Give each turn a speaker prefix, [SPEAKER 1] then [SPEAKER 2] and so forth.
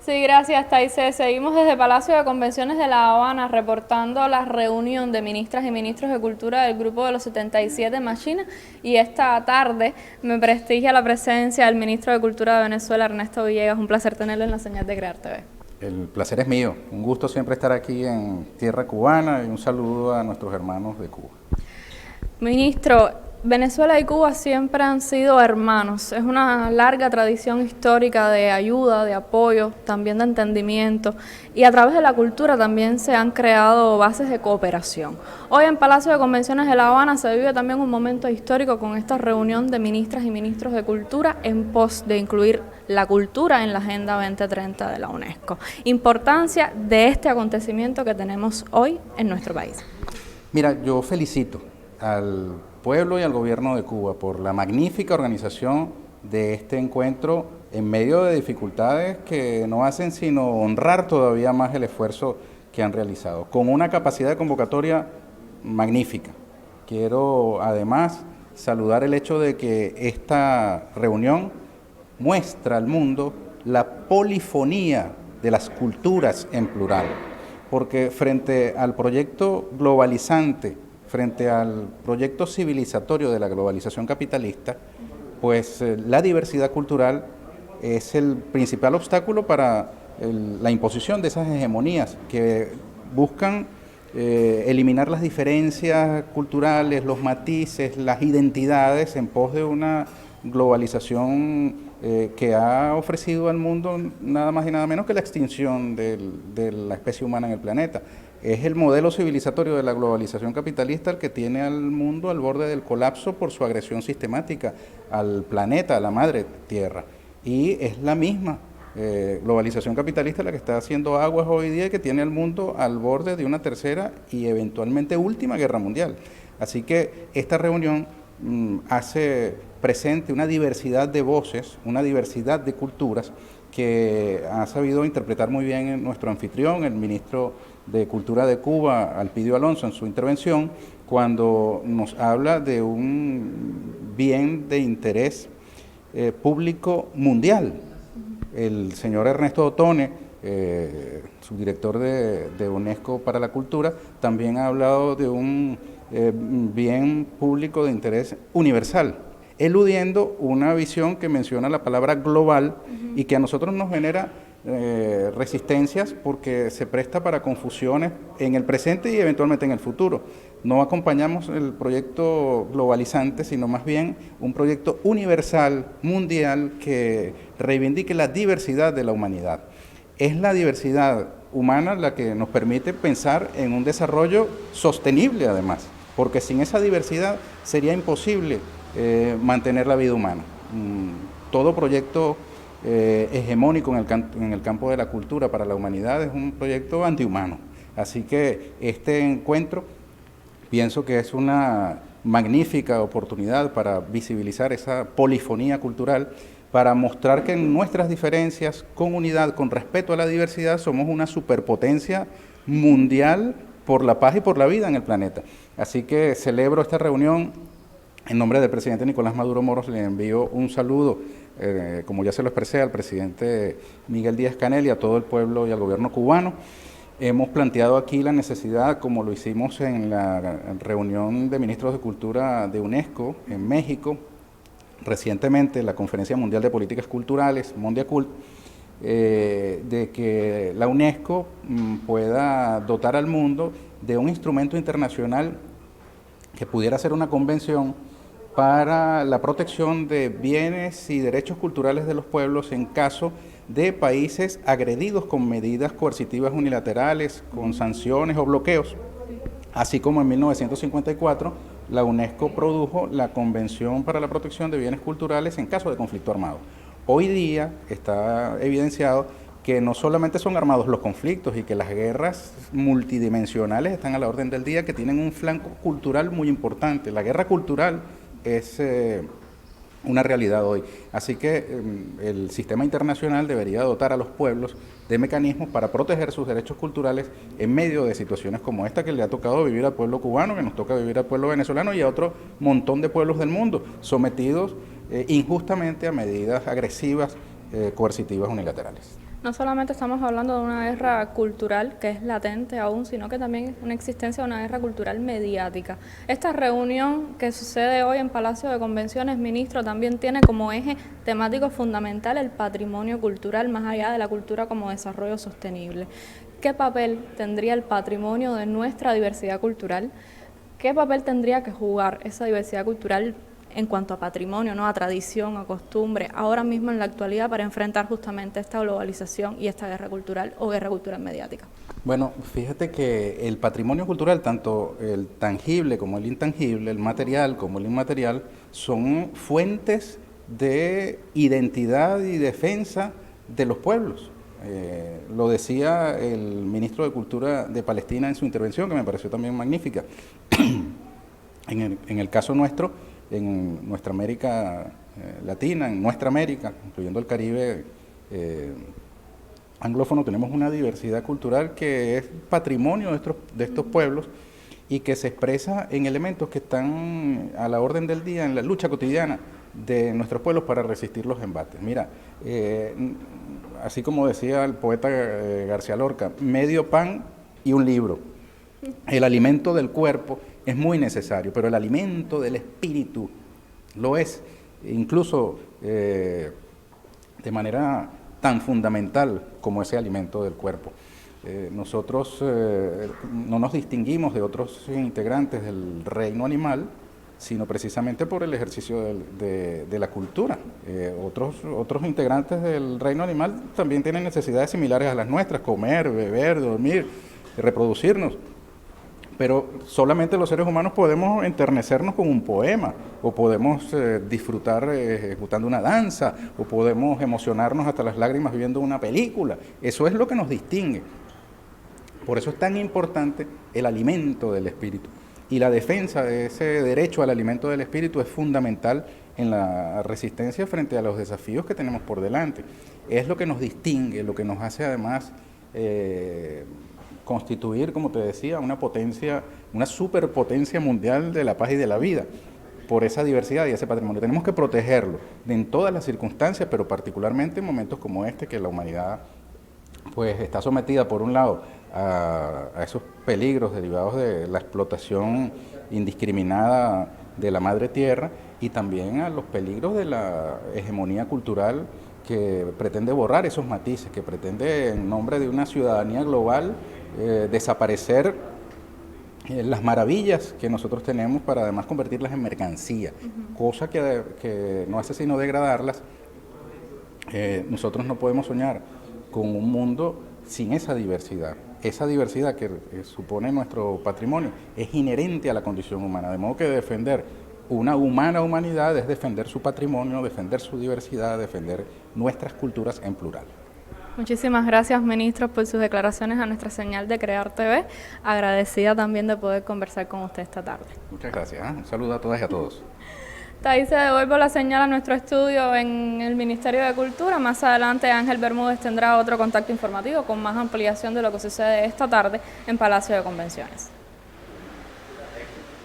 [SPEAKER 1] Sí, gracias, Taisé. Seguimos desde Palacio de Convenciones de La Habana reportando la reunión de ministras y ministros de Cultura del Grupo de los 77 Machina, y esta tarde me prestigia la presencia del ministro de Cultura de Venezuela, Ernesto Villegas. Un placer tenerlo en la señal de Crear TV.
[SPEAKER 2] El placer es mío, un gusto siempre estar aquí en tierra cubana y un saludo a nuestros hermanos de Cuba.
[SPEAKER 1] Ministro, Venezuela y Cuba siempre han sido hermanos. Es una larga tradición histórica de ayuda, de apoyo, también de entendimiento, y a través de la cultura también se han creado bases de cooperación. Hoy en Palacio de Convenciones de La Habana se vive también un momento histórico con esta reunión de ministras y ministros de cultura en pos de incluir la cultura en la Agenda 2030 de la UNESCO. Importancia de este acontecimiento que tenemos hoy en nuestro país.
[SPEAKER 2] Mira, yo felicito al pueblo y al gobierno de Cuba por la magnífica organización de este encuentro en medio de dificultades que no hacen sino honrar todavía más el esfuerzo que han realizado, con una capacidad de convocatoria magnífica. Quiero además saludar el hecho de que esta reunión muestra al mundo la polifonía de las culturas en plural, porque frente al proyecto globalizante, frente al proyecto civilizatorio de la globalización capitalista, pues la diversidad cultural es el principal obstáculo para la imposición de esas hegemonías que buscan eliminar las diferencias culturales, los matices, las identidades en pos de una globalización que ha ofrecido al mundo nada más y nada menos que la extinción de la especie humana en el planeta. Es el modelo civilizatorio de la globalización capitalista el que tiene al mundo al borde del colapso por su agresión sistemática al planeta, a la madre tierra. Y es la misma globalización capitalista la que está haciendo aguas hoy día y que tiene al mundo al borde de una tercera y eventualmente última guerra mundial. Así que esta reunión hace presente una diversidad de voces, una diversidad de culturas que ha sabido interpretar muy bien nuestro anfitrión, el ministro de Cultura de Cuba, Alpidio Alonso, en su intervención, cuando nos habla de un bien de interés público mundial. El señor Ernesto Otone, subdirector de UNESCO para la Cultura, también ha hablado de un bien público de interés universal, eludiendo una visión que menciona la palabra global y que a nosotros nos genera resistencias porque se presta para confusiones en el presente y eventualmente en el futuro. No acompañamos el proyecto globalizante, sino más bien un proyecto universal, mundial, que reivindique la diversidad de la humanidad. Es la diversidad humana la que nos permite pensar en un desarrollo sostenible además, porque sin esa diversidad sería imposible mantener la vida humana. Todo proyecto hegemónico en el campo de la cultura para la humanidad es un proyecto antihumano. Así que este encuentro pienso que es una magnífica oportunidad para visibilizar esa polifonía cultural, para mostrar que en nuestras diferencias, con unidad, con respeto a la diversidad, somos una superpotencia mundial por la paz y por la vida en el planeta. Así que celebro esta reunión. En nombre del presidente Nicolás Maduro Moros le envío un saludo, como ya se lo expresé, al presidente Miguel Díaz-Canel y a todo el pueblo y al gobierno cubano. Hemos planteado aquí la necesidad, como lo hicimos en la reunión de ministros de Cultura de UNESCO en México, recientemente la Conferencia Mundial de Políticas Culturales, Mondiacult, de que la UNESCO pueda dotar al mundo de un instrumento internacional que pudiera ser una convención para la protección de bienes y derechos culturales de los pueblos en caso de países agredidos con medidas coercitivas unilaterales, con sanciones o bloqueos, así como en 1954 la UNESCO produjo la Convención para la Protección de Bienes Culturales en caso de conflicto armado. Hoy día está evidenciado que no solamente son armados los conflictos y que las guerras multidimensionales están a la orden del día, que tienen un flanco cultural muy importante. La guerra cultural es una realidad hoy. Así que el sistema internacional debería dotar a los pueblos de mecanismos para proteger sus derechos culturales en medio de situaciones como esta que le ha tocado vivir al pueblo cubano, que nos toca vivir al pueblo venezolano y a otro montón de pueblos del mundo, sometidos injustamente a medidas agresivas, coercitivas unilaterales.
[SPEAKER 1] No solamente estamos hablando de una guerra cultural que es latente aún, sino que también es una existencia de una guerra cultural mediática. Esta reunión que sucede hoy en Palacio de Convenciones, ministro, también tiene como eje temático fundamental el patrimonio cultural, más allá de la cultura como desarrollo sostenible. ¿Qué papel tendría el patrimonio de nuestra diversidad cultural? ¿Qué papel tendría que jugar esa diversidad cultural en cuanto a patrimonio, ¿no? A tradición, a costumbre, ahora mismo en la actualidad para enfrentar justamente esta globalización y esta guerra cultural o guerra cultural mediática?
[SPEAKER 2] Bueno, fíjate que el patrimonio cultural, tanto el tangible como el intangible, el material como el inmaterial, son fuentes de identidad y defensa de los pueblos. Lo decía el ministro de Cultura de Palestina en su intervención, que me pareció también magnífica. En el caso nuestro, en nuestra América Latina, en nuestra América, incluyendo el Caribe anglófono, tenemos una diversidad cultural que es patrimonio de estos pueblos y que se expresa en elementos que están a la orden del día, en la lucha cotidiana de nuestros pueblos para resistir los embates. Mira, así como decía el poeta García Lorca, medio pan y un libro. El alimento del cuerpo es muy necesario, pero el alimento del espíritu lo es, incluso de manera tan fundamental como ese alimento del cuerpo. Nosotros no nos distinguimos de otros integrantes del reino animal, sino precisamente por el ejercicio de la cultura. Otros integrantes del reino animal también tienen necesidades similares a las nuestras: comer, beber, dormir, reproducirnos. Pero solamente los seres humanos podemos enternecernos con un poema, o podemos disfrutar ejecutando una danza, o podemos emocionarnos hasta las lágrimas viendo una película. Eso es lo que nos distingue. Por eso es tan importante el alimento del espíritu. Y la defensa de ese derecho al alimento del espíritu es fundamental en la resistencia frente a los desafíos que tenemos por delante. Es lo que nos distingue, lo que nos hace además constituir, como te decía, una potencia, una superpotencia mundial de la paz y de la vida, por esa diversidad y ese patrimonio. Tenemos que protegerlo en todas las circunstancias, pero particularmente en momentos como este, que la humanidad pues está sometida, por un lado, a esos peligros derivados de la explotación indiscriminada de la madre tierra, y también a los peligros de la hegemonía cultural que pretende borrar esos matices, que pretende, en nombre de una ciudadanía global, desaparecer las maravillas que nosotros tenemos para además convertirlas en mercancía, cosa que no hace sino degradarlas. Nosotros no podemos soñar con un mundo sin esa diversidad. Esa diversidad que supone nuestro patrimonio es inherente a la condición humana, de modo que defender una humana humanidad es defender su patrimonio, defender su diversidad, defender nuestras culturas en plural.
[SPEAKER 1] Muchísimas gracias, ministro, por sus declaraciones a nuestra señal de Crear TV. Agradecida también de poder conversar con usted esta tarde.
[SPEAKER 2] Muchas gracias. Un saludo a todas y a todos.
[SPEAKER 1] Ahí se devuelvo la señal a nuestro estudio en el Ministerio de Cultura. Más adelante Ángel Bermúdez tendrá otro contacto informativo con más ampliación de lo que sucede esta tarde en Palacio de Convenciones.